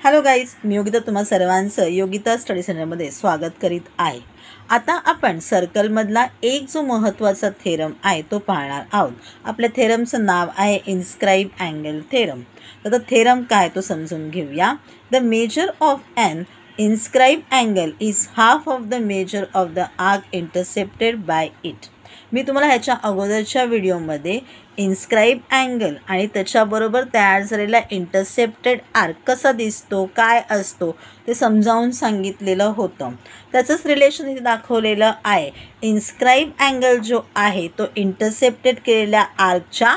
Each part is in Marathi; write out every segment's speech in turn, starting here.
हॅलो गाईज, मी योगिता तुम्हा सर्वांचं योगिता स्टडी सेंटरमध्ये स्वागत करीत आहे। आता आपण सर्कलमधला एक जो महत्त्वाचा थेरम आहे तो पाहणार आहोत। आपल्या थेरमचं नाव आहे इन्स्क्राइब अँगल थेरम। तर थेरम काय तो समजून घेऊया। The measure of an inscribe angle is half of the measure of the arc intercepted by it. मी तुम्हाला ह्याच्या अगोदरच्या व्हिडिओमध्ये इन्स्क्राइब अँगल आणि त्याच्याबरोबर तयार झालेला इंटरसेप्टेड आर्क कसा दिसतो, काय असतो ते समजावून सांगितलेलं होतं। त्याचंच रिलेशन इथे दाखवलेलं आहे। इन्स्क्राइब अँगल जो आहे तो इंटरसेप्टेड केलेल्या आर्कच्या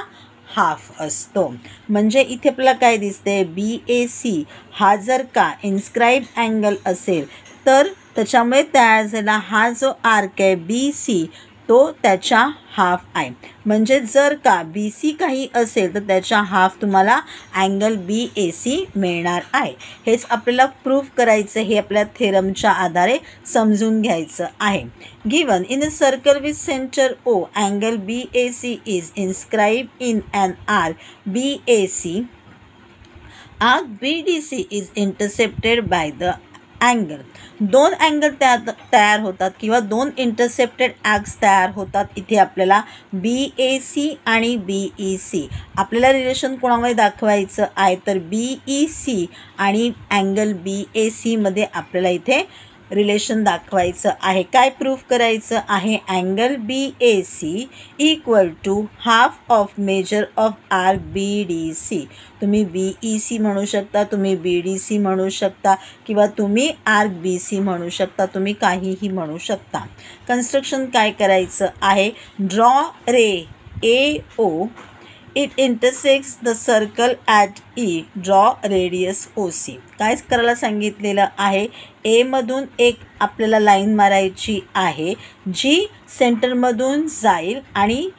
हाफ असतो। म्हणजे इथे आपल्याला काय दिसते, BAC हा जर का इन्स्क्राइब अँगल असेल तर त्याच्यामुळे तयार झालेला हा जो आर्क आहे BC तो त्याच्या हाफ आहे। म्हणजे जर का BC काही असेल तर त्याच्या हाफ तुम्हाला अँगल BAC मिळणार आहे। हेच आपल्याला प्रूफ करायचं, हे आपल्या थेरमच्या आधारे समजून घ्यायचं आहे। Given in a circle with centre O angle BAC is inscribe in an arc BAC। Arc BDC is intercepted by the angle. दोन अँगल तयार होतात किंवा दोन इंटरसेप्टेड आर्क्स तयार होतात। इथे आपल्याला BAC आणि BEC आपल्याला रिलेशन कोणामध्ये दाखवायचं आहे तर BEC आणि अँगल BAC मध्ये आपल्याला इथे रिलेशन दाखवायचं आहे। काय प्रूफ करायचं आहे, angle BAC equal to half of measure of arc BDC। तुम्ही BEC म्हणू शकता, तुम्ही BDC म्हणू शकता किंवा तुम्ही आर्क BC म्हणू शकता, तुम्ही काहीही म्हणू शकता। कन्स्ट्रक्शन काय करायचं आहे, draw ray AO it intersects the circle at E, draw radius OC। काय करायला सांगितलेलं आहे, A मधून एक आपल्याला लाईन मारायची आहे जी सेंटरमधून जाईल आणि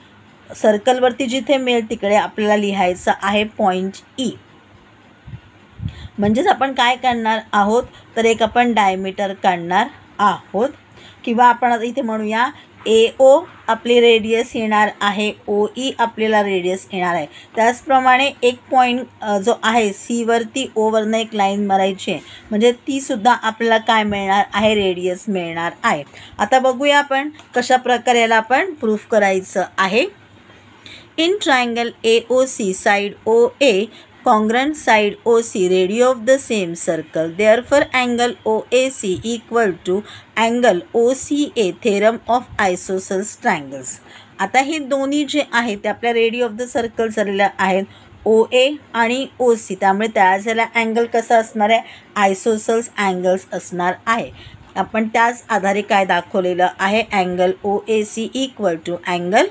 सर्कलवरती जिथे मिळेल तिकडे आपल्याला लिहायचं आहे पॉईंट E। म्हणजेच आपण काय करणार आहोत तर एक आपण डायमीटर काढणार आहोत किंवा आपण आता इथे म्हणूया AO आपली रेडियस येणार आहे, OE आपल्याला रेडियस येणार आहे। त्याचप्रमाणे एक पॉईंट जो आहे C वरती O वरनं एक लाईन मारायची आहे म्हणजे ती सुद्धा आपल्याला काय मिळणार आहे, रेडियस मिळणार आहे। आता बघूया आपण कशा प्रकारे याला आपण प्रूफ करायचं आहे। In triangle AOC side OA congruent side OC radio of the same circle, therefore angle OAC equal to angle OCA theorem of isosceles triangles। आता हे दोन्ही जे आहेत ते आपल्या रेडियो ऑफ द सर्कल झालेल्या आहेत OA आणि OC, त्यामुळे तयार झालेला अँगल कसा असणार आहे, आयसोसेल्स अँगल्स असणार आहे। आपण त्याच आधारे काय दाखवलेलं आहे, angle OAC equal to angle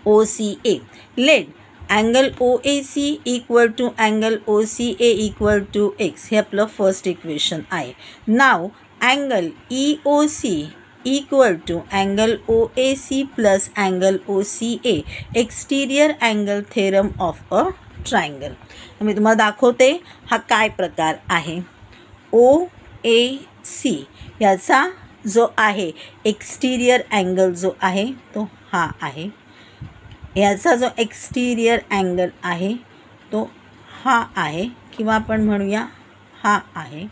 OCA। Let angle OAC equal to angle OCA equal to x, हे आपलं फर्स्ट इक्वेशन आहे। नाव angle EOC equal to angle OAC plus angle OCA exterior angle theorem of a triangle. मी तुम्हाला दाखवते हा काय प्रकार आहे। OAC याचा जो आहे एक्सटिरियर अँगल जो आहे तो हा आहे, याचा जो एक्सटिरियर अँगल आहे तो हा आहे किंवा आपण म्हणूया हा आहे।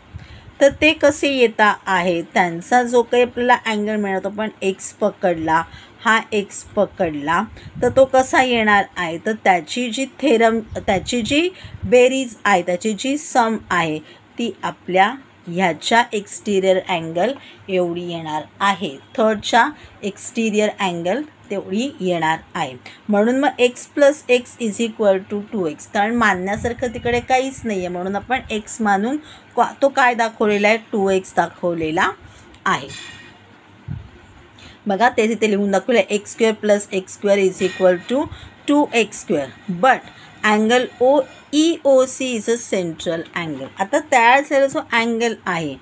तर ते कसे येता आहे, त्यांचा जो काही आपल्याला अँगल मिळतो, पण x पकडला, हा x पकडला तर तो कसा येणार आहे, तर त्याची जी थेरम, त्याची जी बेरीज आहे, त्याची जी सम आहे ती आपल्या ह्याच्या एक्सटिरियर अँगल एवढी येणार आहे, थर्डच्या एक्सटिरियर अँगल तेवढी येणार आहे। म्हणून मग x plus x is equal to 2x, कारण मानण्यासारखं तिकडे काहीच नाही आहे म्हणून आपण x मानून तो काय दाखवलेला आहे, 2x दाखवलेला आहे। बघा ते तिथे लिहून दाखवलं आहे x square plus x square is equal to 2x square, but angle EOC is a central angle. आता तयार झालेला जो अँगल आहे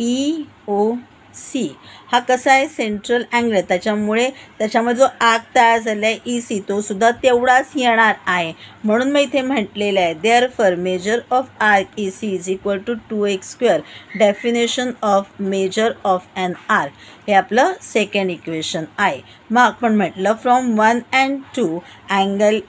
EOC हा कसा आहे, सेंट्रल अँगल आहे, त्याच्यामुळे त्याच्यामध्ये जो आर्क तयार झाला आहे EC तो सुद्धा तेवढाच येणार आहे। म्हणून मी इथे म्हटलेलं आहे therefore measure of arc EC is equal to 2x square. Definition of measure of an arc हे आपलं सेकंड इक्वेशन आहे। मग आपण म्हटलं from 1 and 2 angle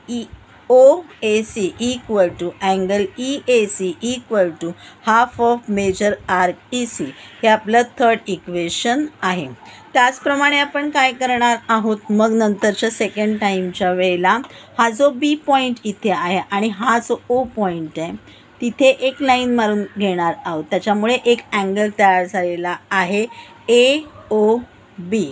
O A C equal to angle E A C equal to half of measure arc E C, हे आपलं थर्ड इक्वेशन आहे. त्याचप्रमाणे आपण काय करणार आहोत, मग नंतरच्या सेकंड टाईमच्या वेळेला हा जो बी पॉईंट इथे आहे आणि हा जो ओ पॉईंट आहे तिथे एक लाईन मारून घेणार आहोत. त्याच्यामुळे एक अँगल तयार झालेला आहे ए ओ बी.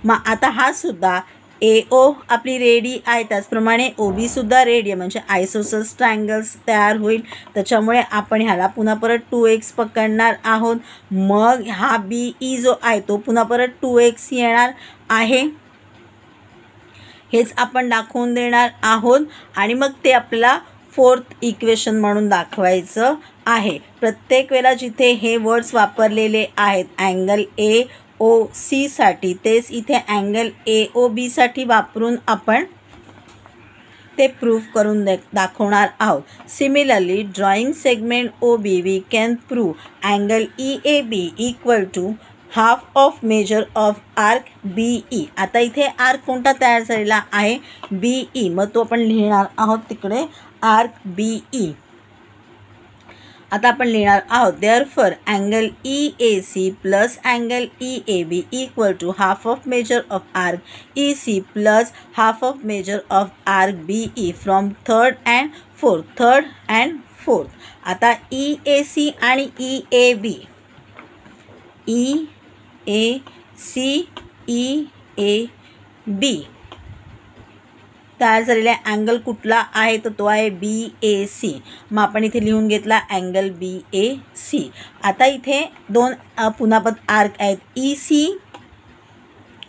मग आता हा सुद्धा ए ओ आपली रेडी आहे, त्याचप्रमाणे ओ बीसुद्धा रेडी आहे, म्हणजे आयसोसेलेस ट्रायंगल्स तयार होईल. त्याच्यामुळे आपण ह्याला पुन्हा परत 2x पकडणार आहोत. मग हा बी ई जो आहे तो पुन्हा परत 2x येणार आहे. हेच आपण दाखवून देणार आहोत आणि मग ते आपल्याला फोर्थ इक्वेशन म्हणून दाखवायचं आहे. प्रत्येक वेळेला जिथे हे वर्ड्स वापरलेले आहेत अँगल ए ओ सीसाठी, तेच इथे अँगल ए ओ बीसाठी वापरून आपण ते प्रूव्ह करून दाखवणार आहोत. Similarly drawing segment O B we can prove angle E A B equal to half of measure of arc B E. आता इथे आर्क कोणता तयार झालेला आहे, बी ई. मग तो आपण लिहिणार आहोत तिकडे आर्क बी ई. आता आपण लिहिणार आहोत therefore angle E A C plus angle E A B equal to half of measure of arc E C plus half of measure of arc B E from third and fourth. आता ई ए सी आणि E A B, E A C E A B तयार झालेला अँगल कुठला आहे, तर तो आहे बी ए सी. मग आपण इथे लिहून घेतला अँगल बी ए सी. आता इथे दोन पुन्हा आर्क आहेत ई सी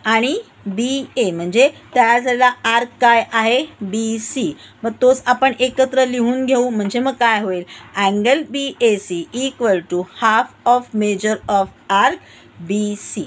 आणि बी ए, म्हणजे तयार झालेला आर्क काय आहे, बी सी. मग तोच आपण एकत्र लिहून घेऊ, म्हणजे मग काय होईल, angle B A C equal to half of measure of arc B C.